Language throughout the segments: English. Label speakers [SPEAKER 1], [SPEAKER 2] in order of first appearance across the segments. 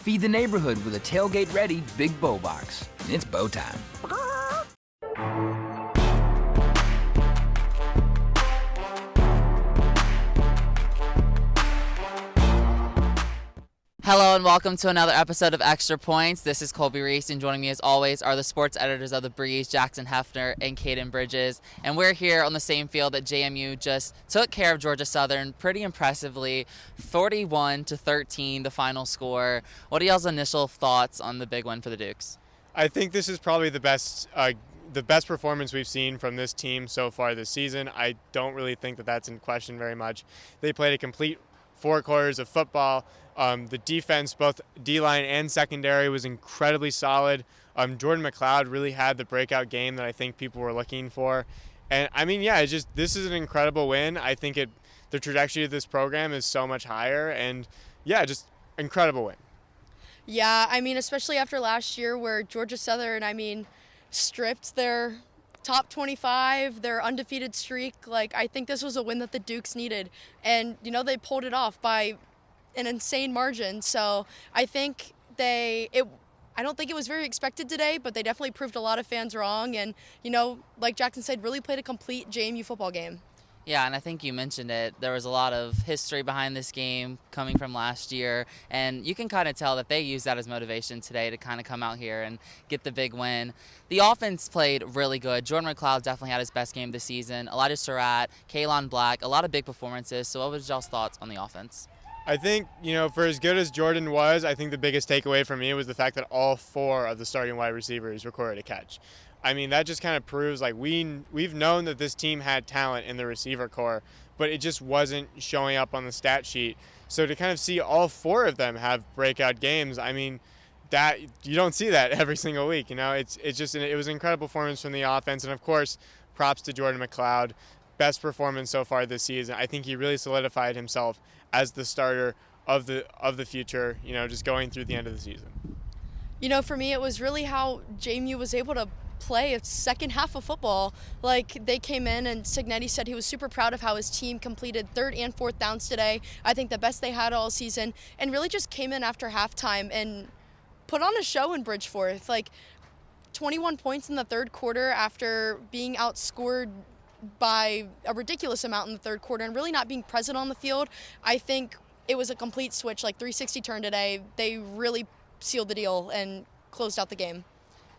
[SPEAKER 1] Feed the neighborhood with a tailgate-ready Big Bow Box. It's bow time.
[SPEAKER 2] Hello and welcome to another episode of Extra Points. This is Colby, Reece, and joining me as always are the sports editors of The Breeze, Jackson Hephner and Kaiden Bridges. And we're here on the same field that JMU just took care of Georgia Southern pretty impressively, 41-13, the final score. What are y'all's initial thoughts on the big win for the Dukes?
[SPEAKER 3] I think this is probably the best performance we've seen from this team so far this season. I don't really think that that's in question very much. They played a complete 4 quarters of football. The defense, both D-line and secondary, was incredibly solid. Jordan McLeod really had the breakout game that I think people were looking for. And, I mean, yeah, this is an incredible win. I think the trajectory of this program is so much higher. And, yeah, just incredible win.
[SPEAKER 4] Yeah, I mean, especially after last year where Georgia Southern, stripped their top 25, their undefeated streak. I think this was a win that the Dukes needed. And, they pulled it off by an insane margin. So I think I don't think it was very expected today, but they definitely proved a lot of fans wrong. And, like Jackson said, really played a complete JMU football game.
[SPEAKER 2] Yeah, and I think you mentioned it. There was a lot of history behind this game coming from last year, and you can kind of tell that they used that as motivation today to kind of come out here and get the big win. The offense played really good. Jordan McLeod definitely had his best game this season. Elijah Surratt, Kaylon Black, a lot of big performances. So what was y'all's thoughts on the offense?
[SPEAKER 3] I think, for as good as Jordan was, I think the biggest takeaway for me was the fact that all 4 of the starting wide receivers recorded a catch. I mean, that just kind of proves, we've known that this team had talent in the receiver corps, but it just wasn't showing up on the stat sheet. So to kind of see all 4 of them have breakout games, I mean, that you don't see that every single week. It was an incredible performance from the offense, and of course, props to Jordan McLeod. Best performance so far this season. I think he really solidified himself as the starter of the future, just going through the end of the season.
[SPEAKER 4] For me, it was really how JMU was able to play a second half of football. They came in, and Cignetti said he was super proud of how his team completed 3rd and 4th downs today. I think the best they had all season, and really just came in after halftime and put on a show in Bridgeforth. 21 points in the 3rd quarter after being outscored by a ridiculous amount in the 3rd quarter and really not being present on the field. I think it was a complete switch, 360 turn today. They really sealed the deal and closed out the game.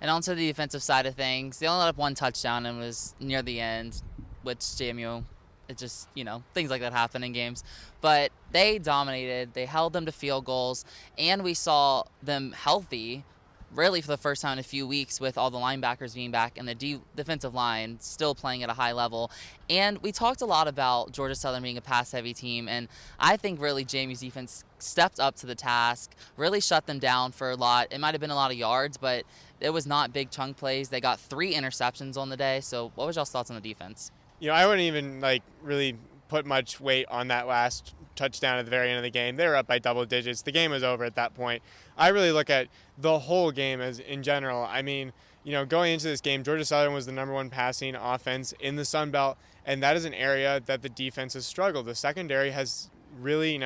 [SPEAKER 2] And onto the defensive side of things, they only let up 1 touchdown and was near the end, which JMU, it just, things like that happen in games. But they dominated, they held them to field goals, and we saw them healthy really for the first time in a few weeks with all the linebackers being back and the defensive line still playing at a high level. And we talked a lot about Georgia Southern being a pass-heavy team, and I think really JMU's defense stepped up to the task, really shut them down for a lot. It might have been a lot of yards, but it was not big chunk plays. They got 3 interceptions on the day. So what was y'all's thoughts on the defense?
[SPEAKER 3] I wouldn't even really put much weight on that last touchdown at the very end of the game. They were up by double digits. The game was over at that point. I really look at the whole game as in general. I mean, going into this game, Georgia Southern was the number 1 passing offense in the Sun Belt, and that is an area that the defense has struggled. The secondary has really,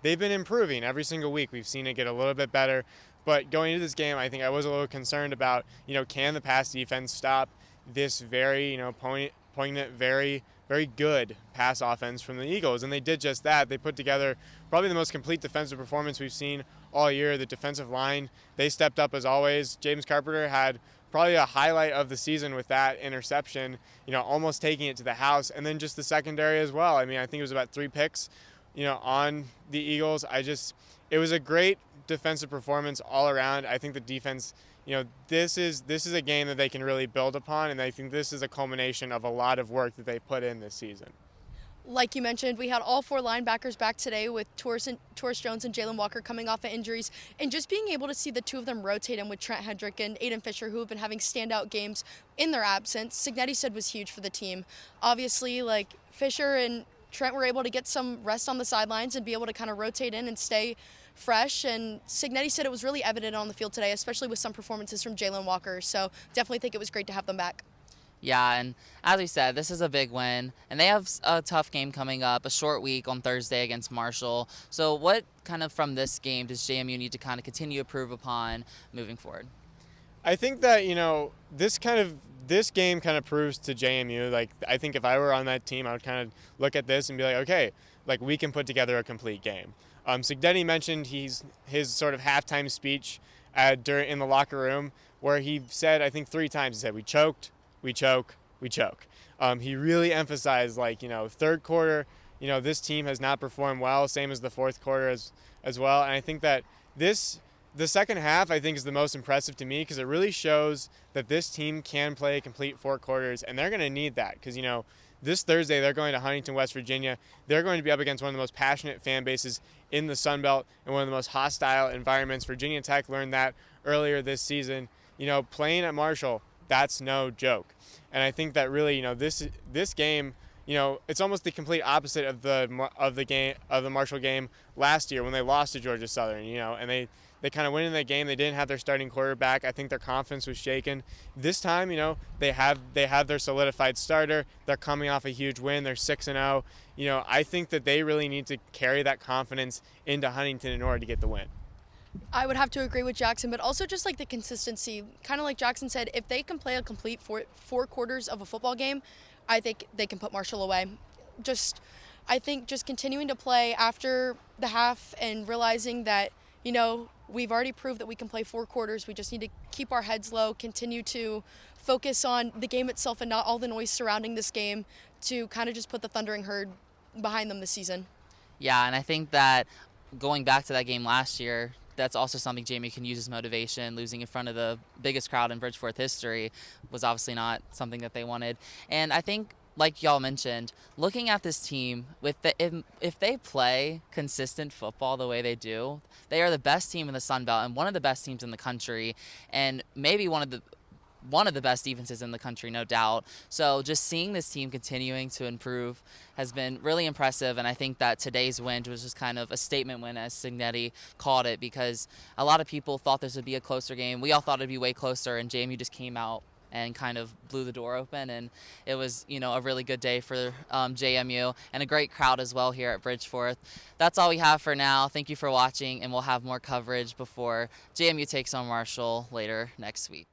[SPEAKER 3] they've been improving every single week. We've seen it get a little bit better. But going into this game, I think I was a little concerned about, can the pass defense stop this very, poignant, very, very good pass offense from the Eagles? And they did just that. They put together probably the most complete defensive performance we've seen all year. The defensive line, they stepped up as always. James Carpenter had probably a highlight of the season with that interception, almost taking it to the house. And then just the secondary as well. I mean, I think it was about 3 picks, on the Eagles. It was a great defensive performance all around. I think the defense, this is a game that they can really build upon, and I think this is a culmination of a lot of work that they put in this season.
[SPEAKER 4] Like you mentioned, we had all 4 linebackers back today with Torres Jones and Jalen Walker coming off of injuries, and just being able to see the 2 of them rotate in with Trent Hendrick and Aiden Fisher, who have been having standout games in their absence, Cignetti said was huge for the team. Obviously, Fisher and Trent were able to get some rest on the sidelines and be able to kind of rotate in and stay fresh, and Cignetti said it was really evident on the field today, especially with some performances from Jalen Walker, so definitely think it was great to have them back.
[SPEAKER 2] Yeah, and as we said, this is a big win, and they have a tough game coming up, a short week on Thursday against Marshall. So what kind of from this game does JMU need to kind of continue to improve upon moving forward?
[SPEAKER 3] I think that, this game kind of proves to JMU, like, I think if I were on that team, I would kind of look at this and be like, okay, like, we can put together a complete game. Signetti mentioned his sort of halftime speech in the locker room where he said, I think 3 times, he said, we choked, we choke, we choke. He really emphasized, like, third quarter, this team has not performed well, same as the fourth quarter as well. And I think that the second half, I think, is the most impressive to me because it really shows that this team can play a complete 4 quarters, and they're going to need that because, this Thursday they're going to Huntington, West Virginia. They're going to be up against one of the most passionate fan bases in the Sun Belt and one of the most hostile environments. Virginia Tech learned that earlier this season. Playing at Marshall, that's no joke. And I think that really, this game, it's almost the complete opposite of the Marshall game last year when they lost to Georgia Southern, and they kind of went in that game. They didn't have their starting quarterback. I think their confidence was shaken. This time, they have their solidified starter. They're coming off a huge win. They're 6-0. I think that they really need to carry that confidence into Huntington in order to get the win.
[SPEAKER 4] I would have to agree with Jackson, but also just like the consistency, kind of like Jackson said, if they can play a complete four quarters of a football game, I think they can put Marshall away. I think just continuing to play after the half and realizing that, we've already proved that we can play 4 quarters. We just need to keep our heads low, continue to focus on the game itself and not all the noise surrounding this game to kind of just put the Thundering Herd behind them this season.
[SPEAKER 2] Yeah, and I think that going back to that game last year, that's also something JMU can use as motivation. Losing in front of the biggest crowd in Bridgeforth history was obviously not something that they wanted. And I think, like y'all mentioned, looking at this team, if they play consistent football the way they do, they are the best team in the Sun Belt and one of the best teams in the country, and maybe one of the best defenses in the country, no doubt. So just seeing this team continuing to improve has been really impressive, and I think that today's win was just kind of a statement win, as Signetti called it, because a lot of people thought this would be a closer game. We all thought it would be way closer, and JMU just came out and kind of blew the door open, and it was, a really good day for JMU and a great crowd as well here at Bridgeforth. That's all we have for now. Thank you for watching, and we'll have more coverage before JMU takes on Marshall later next week.